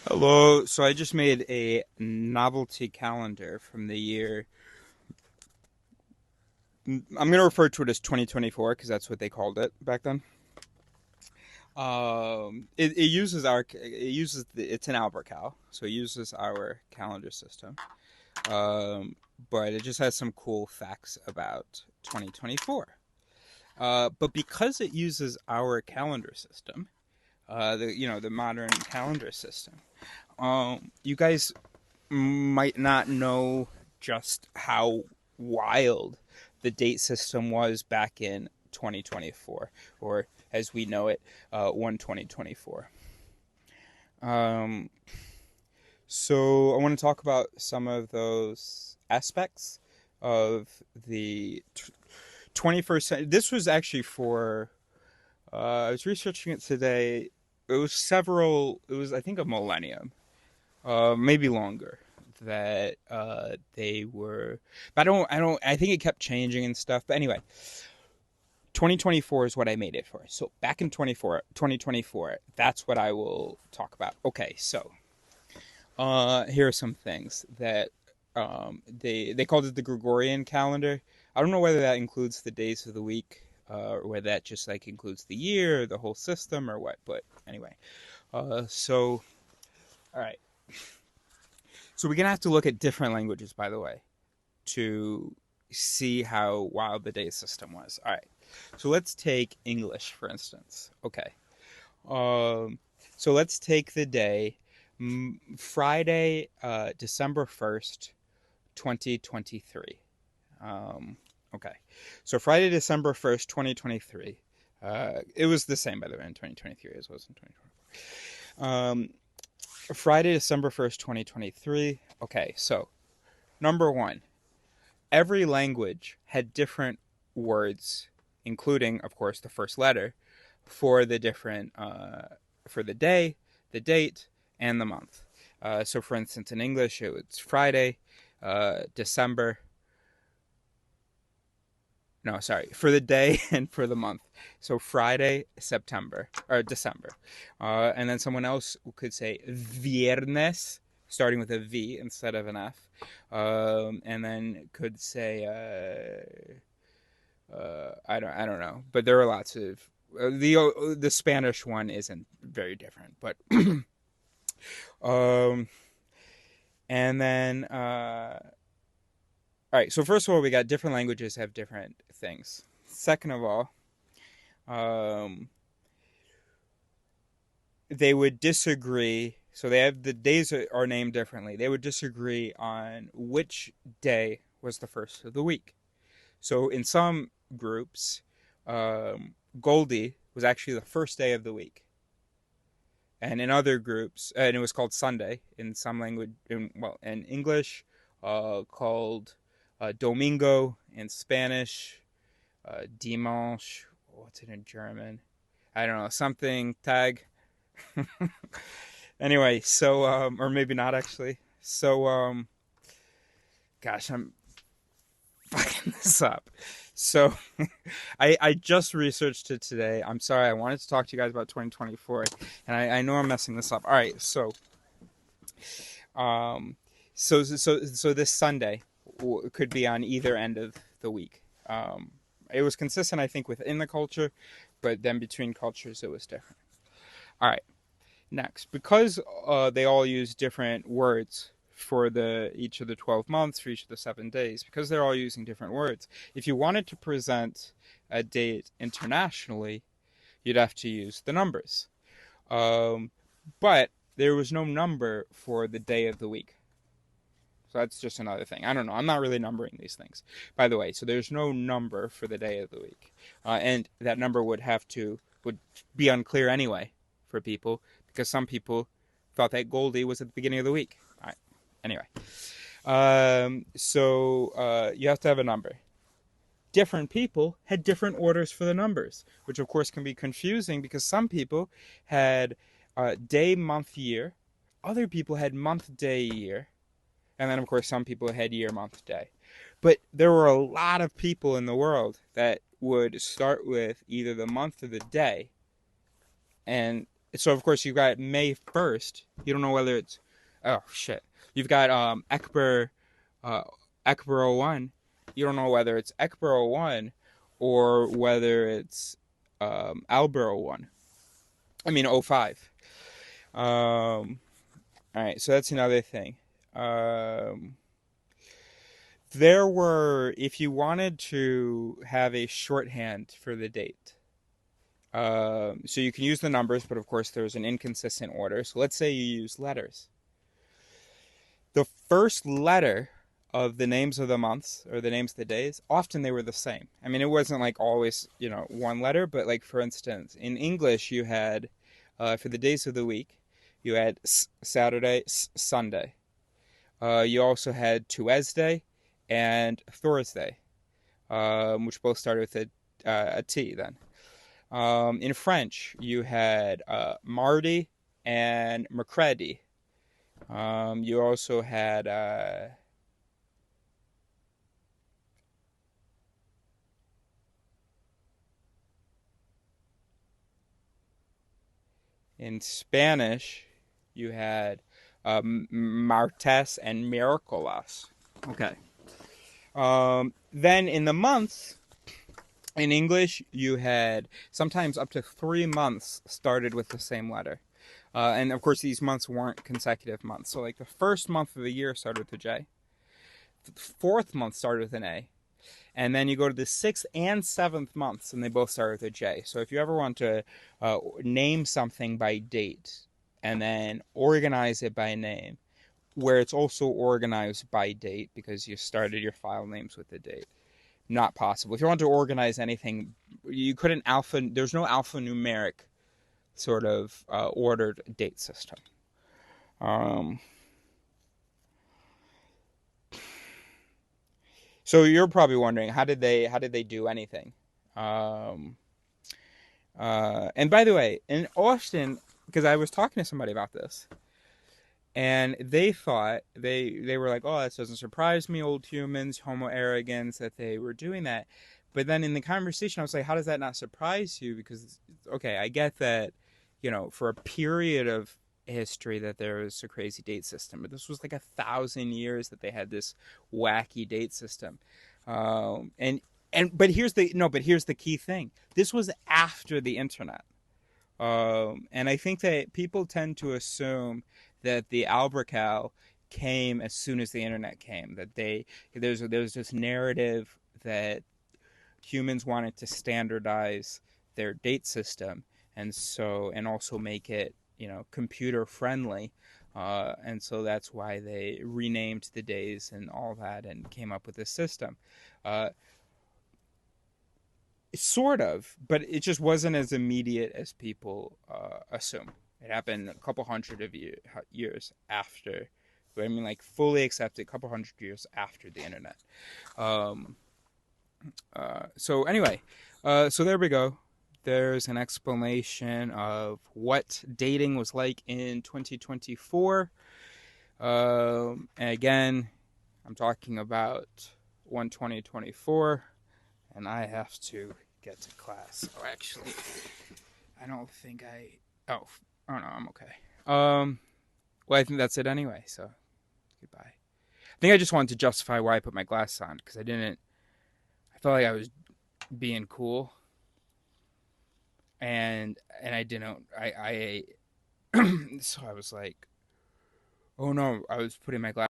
Hello. So I just made a novelty calendar from the year. I'm going to refer to it as 2024 because that's what they called it back then. It uses it's an AlBraCal, so it uses our calendar system. Um, but it just has some cool facts about 2024. But because it uses our calendar system, the modern calendar system, you guys might not know just how wild the date system was back in 2024, or as we know it, 2024. Um, so I want to talk about some of those aspects of the 21st century. This was actually for, I was researching it today. It was, I think, a millennium, maybe longer that they were, but I think it kept changing and stuff. But anyway, 2024 is what I made it for. So back in 2024, that's what I will talk about. Okay, so here are some things that they called it the Gregorian calendar. I don't know whether that includes the days of the week, or whether that just like includes the year, the whole system, or what. But anyway, so all right. So we're gonna have to look at different languages, by the way, to see how wild the day system was. All right. So let's take English, for instance. Okay. Um, so let's take the day, Friday, December 1st, 2023. Okay. So Friday, December 1st, 2023. It was the same, by the way, in 2023 as it was in 2024. Friday, December 1st, 2023. Okay, so number one, every language had different words, including, of course, the first letter for the different for the day, the date, and the month. So, for instance, in English, it was Friday, December. No, sorry, for the day and for the month. So Friday, September or December, and then someone else could say viernes, starting with a V instead of an F, and then could say I don't know, but there are lots of the Spanish one isn't very different, but um, and then all right. So first of all, we got different languages have different things. Second of all, um, they would disagree. So they have the days are named differently. They would disagree on which day was the first of the week. So in some groups, Goldie was actually the first day of the week, and in other groups, and it was called Sunday in some language. In English, called Domingo. In Spanish, Dimanche. What's it in German? I don't know. Something tag. Anyway, so or maybe not actually. So gosh, I'm fucking this up. So I just researched it today. I'm sorry. I wanted to talk to you guys about 2024, and I know I'm messing this up. All right, um, so this Sunday could be on either end of the week. It was consistent, I think, within the culture, but then between cultures it was different. All right. Next, because they all use different words for the each of the 12 months, for each of the 7 days, because they're all using different words. If you wanted to present a date internationally, you'd have to use the numbers. Um, but there was no number for the day of the week. So that's just another thing. I don't know. I'm not really numbering these things, by the way. So there's no number for the day of the week, and that number would be unclear anyway for people because some people thought that Goldie was at the beginning of the week. All right. Anyway, you have to have a number. Different people had different orders for the numbers, which of course can be confusing because some people had day, month, year. Other people had month, day, year. And then, of course, some people had year, month, day. But there were a lot of people in the world that would start with either the month or the day and So of course you've got May 1st. You don't know whether it's, oh shit. You've got uh Ekber '01. You don't know whether it's Ekber '01 or whether it's Albert '01. I mean '05. All right, so that's another thing. Um, there were, if you wanted to have a shorthand for the date, so you can use the numbers, but of course there's an inconsistent order. So let's say you use letters. The first letter of the names of the months or the names of the days, often they were the same. I mean, it wasn't like always, one letter, but like for instance, in English, you had, for the days of the week, you had Saturday, Sunday. You also had Tuesday and Thursday, which both started with a T then. In French, you had Mardi and Mercredi. You also had in Spanish, you had Martes and Miércoles. Okay. Then in the months, in English, you had sometimes up to 3 months started with the same letter. And of course, these months weren't consecutive months. So, like the first month of the year started with a J, the fourth month started with an A, and then you go to the sixth and seventh months, and they both start with a J. So, if you ever want to name something by date and then organize it by name, where it's also organized by date because you started your file names with the date. Not possible. If you want to organize anything, you couldn't there's no alphanumeric sort of ordered date system. Um, so you're probably wondering how did they do anything? Um, and by the way, in Austin, because I was talking to somebody about this, and they thought they were like, "Oh, that doesn't surprise me, old humans, Homo erecgens, that they were doing that." But then in the conversation, I was like, "How does that not surprise you?" Because okay, I get that, for a period of history that there was a crazy date system, but this was like 1,000 years that they had this wacky date system, and but here's the no, but here's the key thing: this was after the internet. And I think that people tend to assume that the AlBraCal came as soon as the internet came. That there's this narrative that humans wanted to standardize their date system, and also make it computer friendly. And so that's why they renamed the days and all that and came up with this system. Uh, Sort of, but it just wasn't as immediate as people assume. It happened a couple hundred of years after. I mean, like fully accepted, a couple hundred years after the internet. Um, so anyway, so there we go. There's an explanation of what dating was like in 2024. And again, I'm talking about 1/20/24. And I have to get to class. Oh, actually, I don't think I. Oh no, I'm okay. Well, I think that's it anyway. So, goodbye. I think I just wanted to justify why I put my glasses on because I didn't. I felt like I was being cool, and I didn't. So I was like, oh no, I was putting my glasses